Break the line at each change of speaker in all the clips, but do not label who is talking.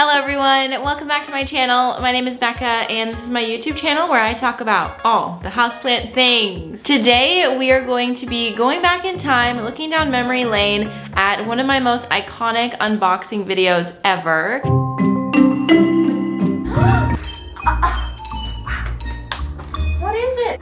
Hello everyone, welcome back to my channel. My name is Becca and this is my YouTube channel where I talk about all the houseplant things. Today we are going to be going back in time, looking down memory lane at one of my most iconic unboxing videos ever. What is it?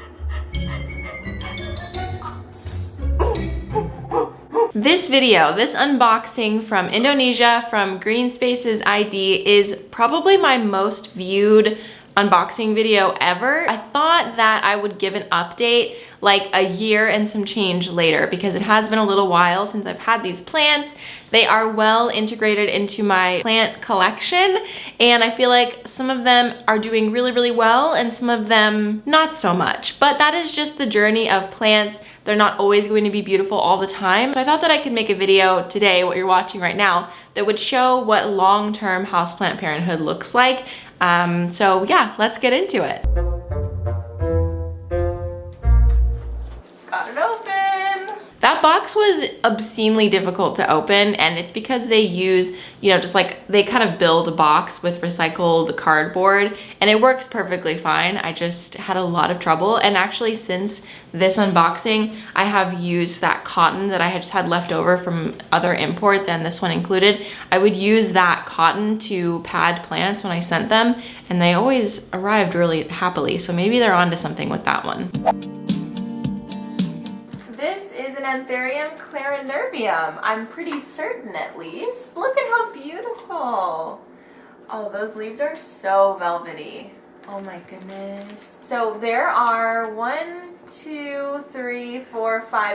This video, this unboxing from Indonesia from Green Spaces ID is probably my most viewed unboxing video ever. I thought that I would give an update like a year and some change later because it has been a little while since I've had these plants. They are well integrated into my plant collection and I feel like some of them are doing really well and some of them not so much. But that is just the journey of plants. They're not always going to be beautiful all the time. So I thought that I could make a video today, what you're watching right now, that would show what long-term houseplant parenthood looks like. So yeah, let's get into it. Got it open. That box was obscenely difficult to open and it's because they use, just like they kind of build a box with recycled cardboard and it works perfectly fine. I just had a lot of trouble and actually since this unboxing, I have used that cotton that I had just had left over from other imports and this one included. I would use that cotton to pad plants when I sent them and they always arrived really happily. So maybe they're onto something with that one. This is an Anthurium clarineurbium. I'm pretty certain at least. Look at how beautiful. Oh, those leaves are so velvety. Oh my goodness. So there are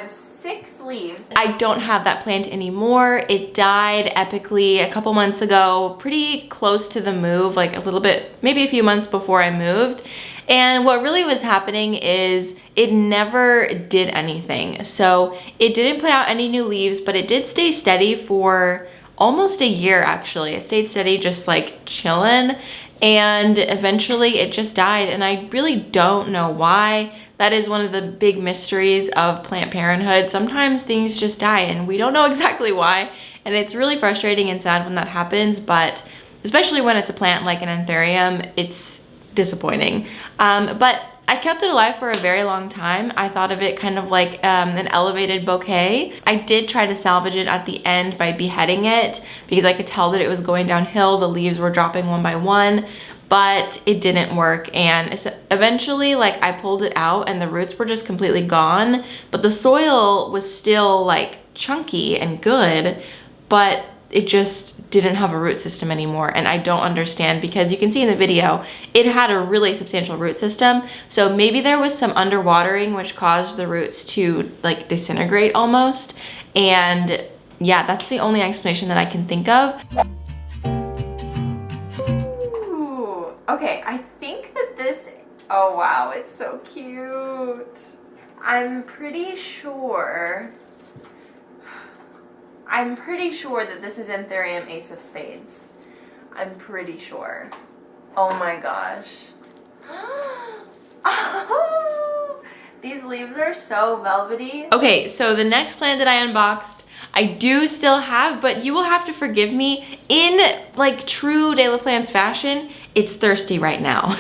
6 leaves. I don't have that plant anymore. It died epically a couple months ago, pretty close to the move, like a little bit, maybe a few months before I moved. And what really was happening is it never did anything. So it didn't put out any new leaves, but it did stay steady for almost a year actually. It stayed steady, just like chilling. And eventually it just died and I really don't know why. That is one of the big mysteries of plant parenthood. Sometimes things just die and we don't know exactly why. And it's really frustrating and sad when that happens, but especially when it's a plant like an Anthurium, it's disappointing. But I kept it alive for a very long time. I thought of it kind of like an elevated bouquet. I did try to salvage it at the end by beheading it because I could tell that it was going downhill. The leaves were dropping one by one, but it didn't work. And eventually like I pulled it out and the roots were just completely gone, but the soil was still like chunky and good, but it just didn't have a root system anymore. And I don't understand because you can see in the video, it had a really substantial root system. So maybe there was some underwatering which caused the roots to like disintegrate almost. And yeah, that's the only explanation that I can think of. Ooh, okay, I think that this, oh wow, it's so cute. I'm pretty sure that this is Anthurium Ace of Spades. I'm pretty sure. Oh my gosh. Oh, these leaves are so velvety. Okay, so the next plant that I unboxed, I do still have, but you will have to forgive me. In like true De La Plants fashion, it's thirsty right now.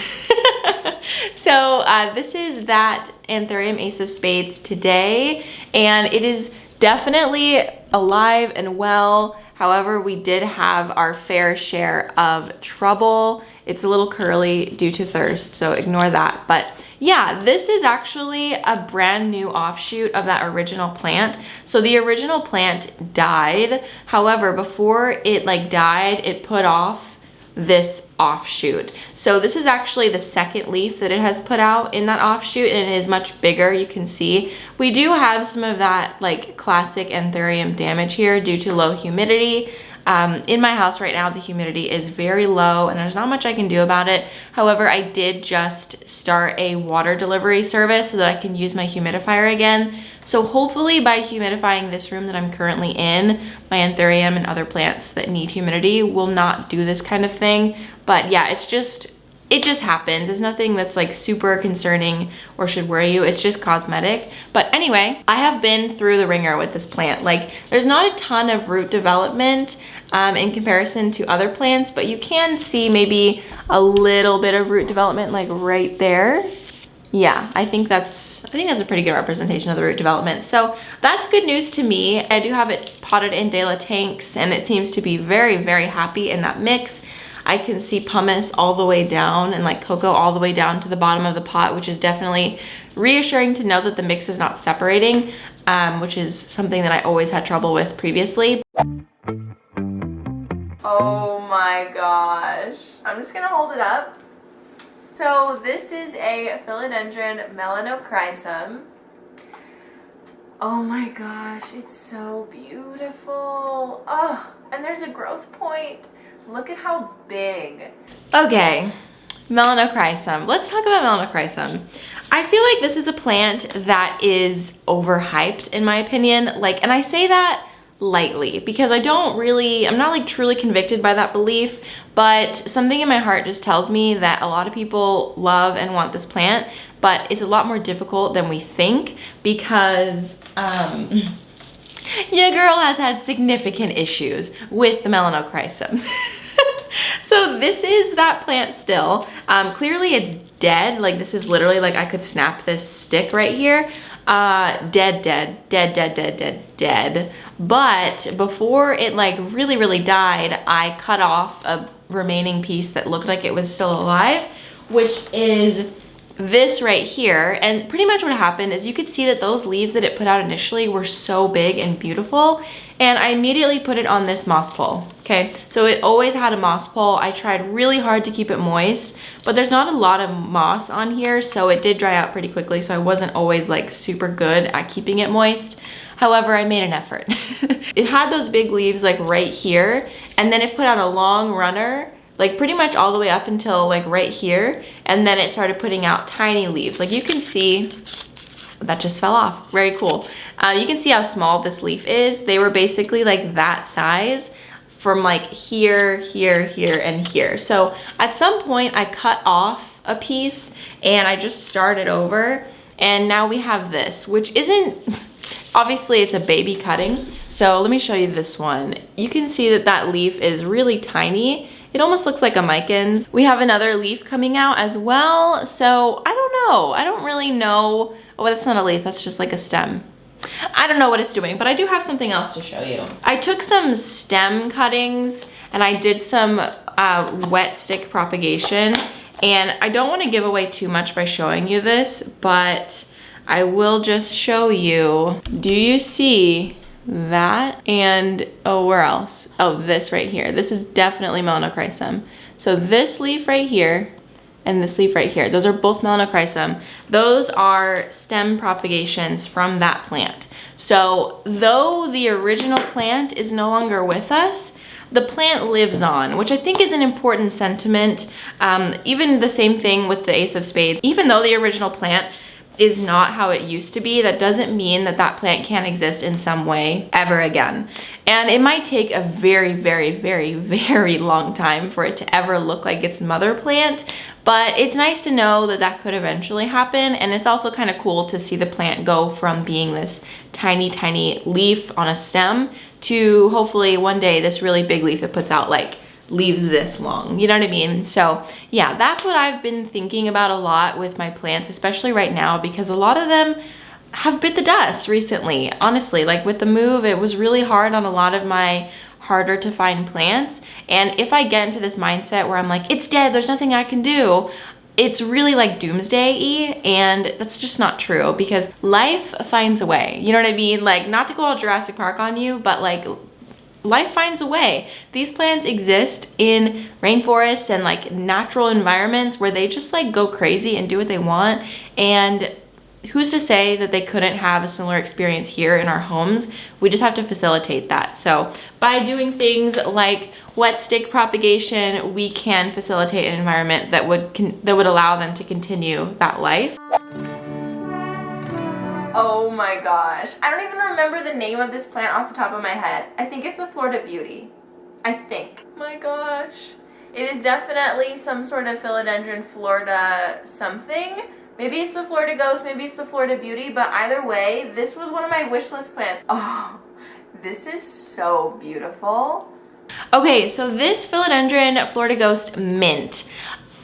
So this is that Anthurium Ace of Spades today, and it is definitely alive and well. However, we did have our fair share of trouble. It's a little curly due to thirst, so ignore that. But yeah, this is actually a brand new offshoot of that original plant. So the original plant died. However, before it like died, it put off this offshoot. So this is actually the second leaf that it has put out in that offshoot and it is much bigger. You can see we do have some of that like classic Anthurium damage here due to low humidity. In my house right now, the humidity is very low and there's not much I can do about it. However, I did just start a water delivery service so that I can use my humidifier again. So hopefully by humidifying this room that I'm currently in, my Anthurium and other plants that need humidity will not do this kind of thing. But yeah, it just happens. It's nothing that's like super concerning or should worry you. It's just cosmetic. But anyway, I have been through the ringer with this plant. Like there's not a ton of root development. in comparison to other plants, but you can see maybe a little bit of root development like right there. Yeah, I think that's a pretty good representation of the root development. So that's good news to me. I do have it potted in De La tanks, and it seems to be very, very happy in that mix. I can see pumice all the way down and like cocoa all the way down to the bottom of the pot, which is definitely reassuring to know that the mix is not separating, which is something that I always had trouble with previously. Oh my gosh. I'm just gonna hold it up. So this is a Philodendron melanocrysum. Oh my gosh, it's so beautiful. Oh, and there's a growth point. Look at how big. Okay, melanocrysum. Let's talk about melanocrysum. I feel like this is a plant that is overhyped in my opinion. Like, and I say that lightly because I'm not like truly convicted by that belief, but something in my heart just tells me that a lot of people love and want this plant, but it's a lot more difficult than we think because your girl has had significant issues with the melanocrysum. So this is that plant still. Clearly it's dead. Like this is literally like I could snap this stick right here. Dead. But before it like really died, I cut off a remaining piece that looked like it was still alive, which is this right here. And pretty much what happened is you could see that those leaves that it put out initially were so big and beautiful, and I immediately put it on this moss pole. Okay, so it always had a moss pole. I tried really hard to keep it moist, but there's not a lot of moss on here, so it did dry out pretty quickly, so I wasn't always like super good at keeping it moist. However, I made an effort. It had those big leaves like right here, and then it put out a long runner like pretty much all the way up until like right here, and then it started putting out tiny leaves. Like you can see, that just fell off. Very cool. You can see how small this leaf is. They were basically like that size from like here, and here. So at some point I cut off a piece and I just started over, and now we have this, which isn't, obviously it's a baby cutting. So let me show you this one. You can see that that leaf is really tiny. It almost looks like a micans. We have another leaf coming out as well. So I don't know. I don't really know. Oh, that's not a leaf. That's just like a stem. I don't know what it's doing, but I do have something else to show you. I took some stem cuttings and I did some wet stick propagation. And I don't want to give away too much by showing you this, but I will just show you. Do you see that? And oh, where else? Oh, this right here. This is definitely melanocrysum. So this leaf right here and this leaf right here, those are both melanocrysum. Those are stem propagations from that plant. So though the original plant is no longer with us, the plant lives on, which I think is an important sentiment. Even the same thing with the Ace of Spades. Even though the original plant is not how it used to be, that doesn't mean that that plant can't exist in some way ever again. And it might take a very long time for it to ever look like its mother plant, but it's nice to know that that could eventually happen. And it's also kind of cool to see the plant go from being this tiny leaf on a stem to hopefully one day this really big leaf that puts out like leaves this long, you know what I mean? So yeah, that's what I've been thinking about a lot with my plants, especially right now, because a lot of them have bit the dust recently. Honestly, like with the move, it was really hard on a lot of my harder to find plants. And if I get into this mindset where I'm like, it's dead, there's nothing I can do, it's really like doomsday-y, and that's just not true, because life finds a way, you know what I mean? Like, not to go all Jurassic Park on you, but like life finds a way. These plants exist in rainforests and like natural environments where they just like go crazy and do what they want. And who's to say that they couldn't have a similar experience here in our homes? We just have to facilitate that. So by doing things like wet stick propagation, we can facilitate an environment that would allow them to continue that life. Oh my gosh. I don't even remember the name of this plant off the top of my head. I think it's a Florida Beauty. I think. Oh my gosh. It is definitely some sort of Philodendron Florida something. Maybe it's the Florida Ghost, maybe it's the Florida Beauty, but either way, this was one of my wish list plants. Oh, this is so beautiful. Okay, so this Philodendron Florida Ghost Mint.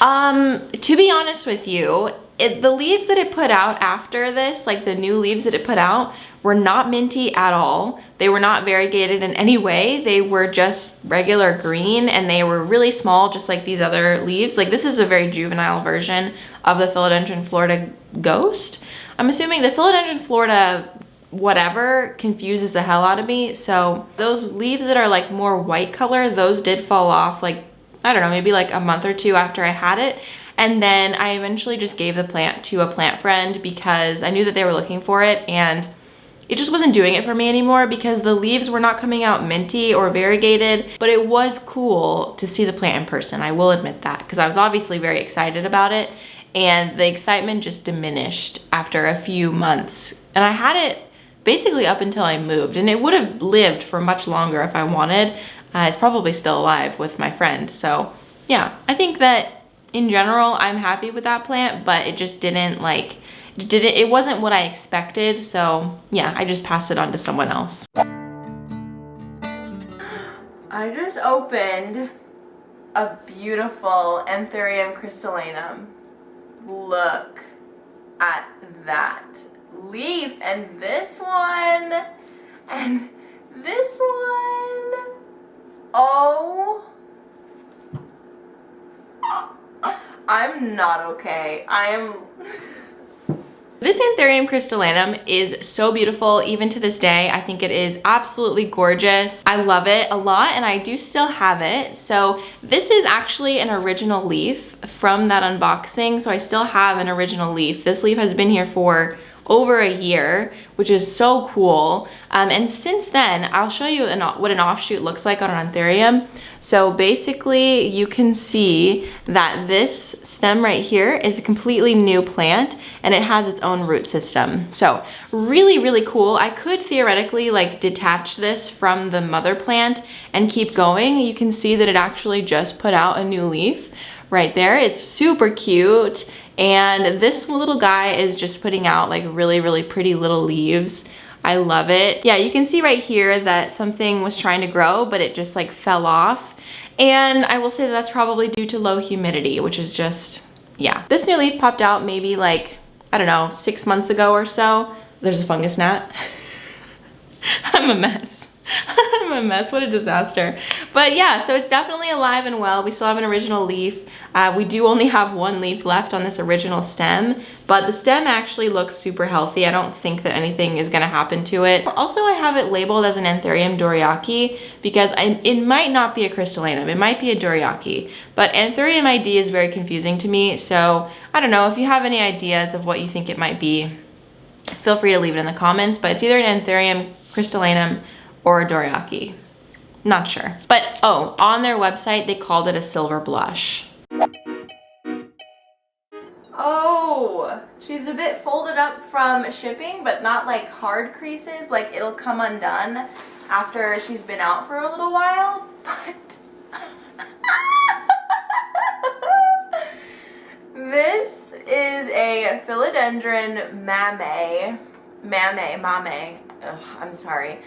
To be honest with you, the leaves that it put out after this, like the new leaves that it put out, were not minty at all. They were not variegated in any way. They were just regular green, and they were really small, just like these other leaves. Like, this is a very juvenile version of the Philodendron Florida Ghost. I'm assuming the Philodendron Florida whatever confuses the hell out of me. So those leaves that are like more white color, those did fall off, like, I don't know, maybe like a month or two after I had it. And then I eventually just gave the plant to a plant friend because I knew that they were looking for it, and it just wasn't doing it for me anymore because the leaves were not coming out minty or variegated. But it was cool to see the plant in person, I will admit that, because I was obviously very excited about it, and the excitement just diminished after a few months. And I had it basically up until I moved, and it would have lived for much longer if I wanted. It's probably still alive with my friend. So yeah, I think that in general, I'm happy with that plant, but it just didn't like, it wasn't what I expected. So yeah, I just passed it on to someone else. I just opened a beautiful Anthurium crystallinum. Look at that leaf, and this one, and this one. Oh, I'm not okay. This Anthurium crystallinum is so beautiful even to this day. I think it is absolutely gorgeous. I love it a lot, and I do still have it. So this is actually an original leaf from that unboxing. So I still have an original leaf. This leaf has been here for over a year, which is so cool. And since then, I'll show you what an offshoot looks like on an Anthurium. So basically, you can see that this stem right here is a completely new plant, and it has its own root system. So really, really cool. I could theoretically like detach this from the mother plant and keep going. You can see that it actually just put out a new leaf right there. It's super cute. And this little guy is just putting out like really, really pretty little leaves. I love it. Yeah, you can see right here that something was trying to grow, but it just like fell off. And I will say that that's probably due to low humidity, which is just, yeah. This new leaf popped out maybe like, I don't know, 6 months ago or so. There's a fungus gnat. I'm a mess. I'm a mess, what a disaster. But yeah, so it's definitely alive and well. We still have an original leaf. We do only have one leaf left on this original stem, but the stem actually looks super healthy. I don't think that anything is gonna happen to it. Also, I have it labeled as an Anthurium doriaci because it might not be a crystallinum, it might be a doriaci, but Anthurium ID is very confusing to me. So I don't know, if you have any ideas of what you think it might be, feel free to leave it in the comments, but it's either an Anthurium crystallinum or a doriaci. Not sure. But oh, on their website, they called it a silver blush. Oh, she's a bit folded up from shipping, but not like hard creases. Like it'll come undone after she's been out for a little while. But this is a Philodendron mammae. Ugh, I'm sorry.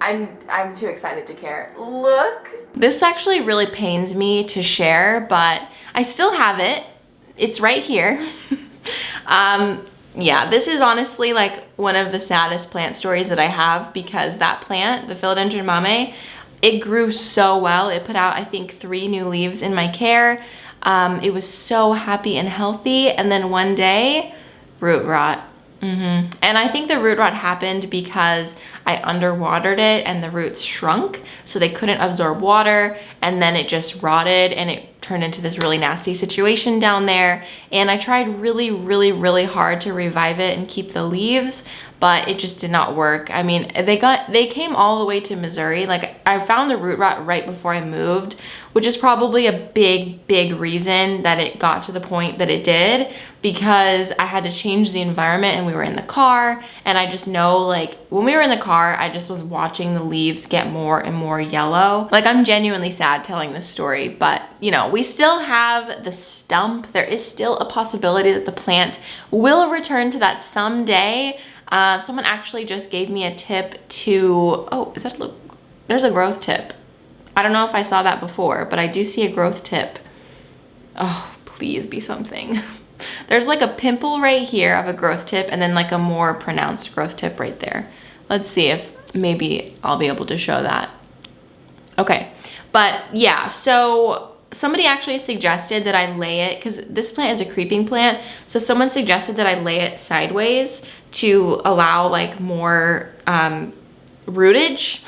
I'm too excited to care. Look. This actually really pains me to share, but I still have it. It's right here. Yeah, this is honestly like one of the saddest plant stories that I have because that plant, the Philodendron mammae, it grew so well. It put out, I think, 3 new leaves in my care. It was so happy and healthy, and then one day, root rot. And I think the root rot happened because I underwatered it and the roots shrunk, so they couldn't absorb water, and then it just rotted and it turned into this really nasty situation down there. And I tried really, really, really hard to revive it and keep the leaves, but it just did not work. I mean, they came all the way to Missouri. Like, I found the root rot right before I moved, which is probably a big, big reason that it got to the point that it did, because I had to change the environment and we were in the car, and I just know, like, when we were in the car, I just was watching the leaves get more and more yellow. Like, I'm genuinely sad telling this story, but you know, we still have the stump. There is still a possibility that the plant will return to that someday. Someone actually just gave me a tip to, oh, is that, look, there's a growth tip. I don't know if I saw that before, but I do see a growth tip. Oh, please be something. There's like a pimple right here of a growth tip and then like a more pronounced growth tip right there. Let's see if maybe I'll be able to show that. Okay, but yeah, so somebody actually suggested that I lay it, because this plant is a creeping plant, so someone suggested that I lay it sideways to allow like more rootage.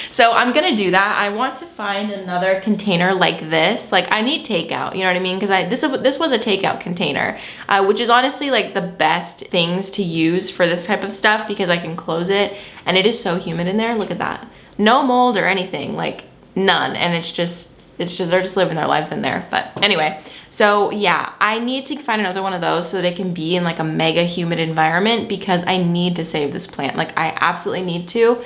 So I'm gonna do that. I want to find another container like this. Like I need takeout, you know what I mean? Because this was a takeout container, which is honestly like the best things to use for this type of stuff, because I can close it and it is so humid in there. Look at that. No mold or anything, like none. And it's just they're just living their lives in there. But anyway, so yeah, I need to find another one of those so that it can be in like a mega humid environment, because I need to save this plant. Like I absolutely need to,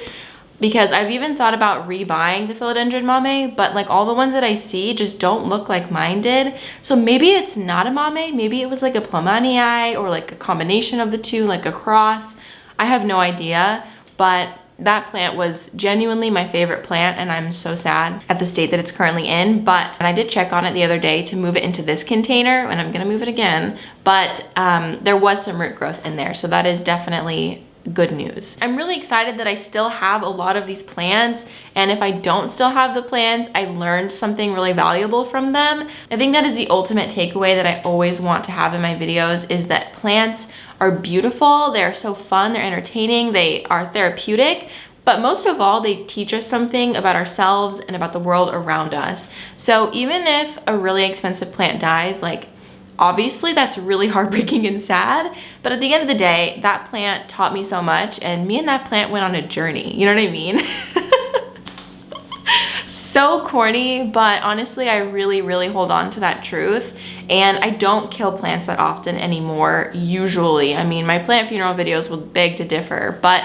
because I've even thought about rebuying the Philodendron mammae, but like all the ones that I see just don't look like mine did. So maybe it's not a mammae, maybe it was like a plumanii or like a combination of the two, like a cross. I have no idea, but that plant was genuinely my favorite plant, and I'm so sad at the state that it's currently in. But I did check on it the other day to move it into this container, and I'm gonna move it again, but there was some root growth in there, so that is definitely good news. I'm really excited that I still have a lot of these plants, and if I don't still have the plants, I learned something really valuable from them. I think that is the ultimate takeaway that I always want to have in my videos, is that plants are beautiful, they're so fun, they're entertaining, they are therapeutic, but most of all, they teach us something about ourselves and about the world around us. So even if a really expensive plant dies, like obviously that's really heartbreaking and sad, but at the end of the day, that plant taught me so much, and me and that plant went on a journey, you know what I mean? So corny, but honestly, I really hold on to that truth, and I don't kill plants that often anymore, usually. I mean, my plant funeral videos will beg to differ, but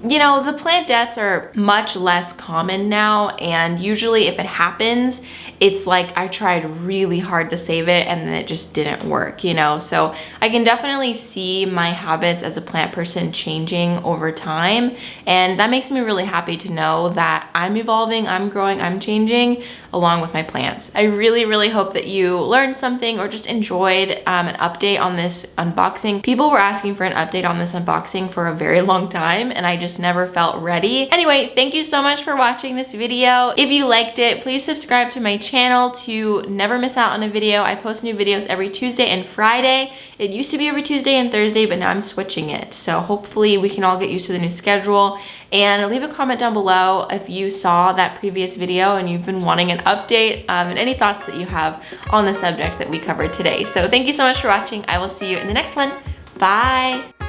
you know, the plant deaths are much less common now, and usually if it happens, it's like I tried really hard to save it and then it just didn't work, you know? So I can definitely see my habits as a plant person changing over time, and that makes me really happy to know that I'm evolving, I'm growing, I'm changing along with my plants. I really hope that you learned something or just enjoyed an update on this unboxing. People were asking for an update on this unboxing for a very long time, and I just never felt ready. Anyway, thank you so much for watching this video. If you liked it, please subscribe to my channel to never miss out on a video. I post new videos every Tuesday and Friday. It used to be every Tuesday and Thursday, but now I'm switching it. So hopefully we can all get used to the new schedule. And leave a comment down below if you saw that previous video and you've been wanting an update, and any thoughts that you have on the subject that we covered today. So thank you so much for watching. I will see you in the next one. Bye.